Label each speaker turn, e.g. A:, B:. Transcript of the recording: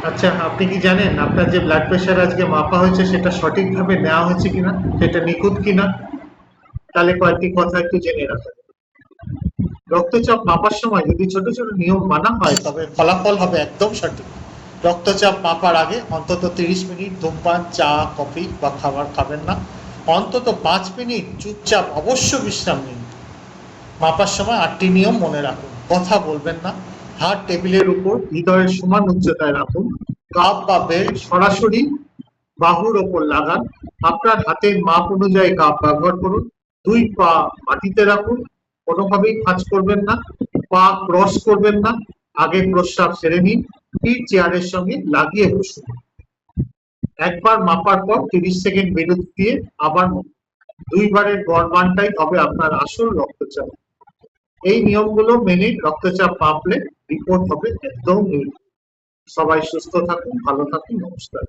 A: আচ্ছা, আপনি কি জানেন আপনার যে ব্লাড প্রেশার আজকে মাপা হয়েছে সেটা সঠিকভাবে নেওয়া হয়েছে কিনা, সেটা নিখুঁত কিনা? তাহলে কয়েকটি কথা একটু জেনে রাখা যায়। রক্তচাপ মাপার সময় যদি ছোট ছোট নিয়ম মানা হয় তবে ফলাফল হবে একদম সঠিক। রক্তচাপ মাপার আগে অন্তত 30 মিনিট ধূমপান, চা, কফি বা খাবার খাবেন না। অন্তত 5 মিনিট চুপচাপ অবশ্য বিশ্রাম নিন। মাপার সময় 8টি নিয়ম মনে রাখুন। কথা বলবেন না। হাত টেবিলের উপর হৃদয়ের সমান উচ্চতায় রাখুন। কাপ বা বেল্ট সরাসরি বাহুর ওপর লাগান। আপনার হাতের মাপ অনুযায়ী কাপ ব্যবহার করুন। 2 পা মাটিতে রাখুন। কোনোভাবেই ভাঁজ করবেন না। পা ক্রস করবেন না। আগে প্রস্রাব সেরে নিন। পিঠ চেয়ারের সঙ্গে লাগিয়ে বসুন। একবার মাপার পর 30 সেকেন্ড বিরতি দিয়ে আবার 2বারের গড়মানটাই হবে আপনার আসল রক্তচাপ। এই নিয়মগুলো মেনে রক্তচাপ মাপলে রিপোর্ট হবে একদম নির্ভুল। সবাই সুস্থ থাকুন, ভালো থাকুন, নমস্কার।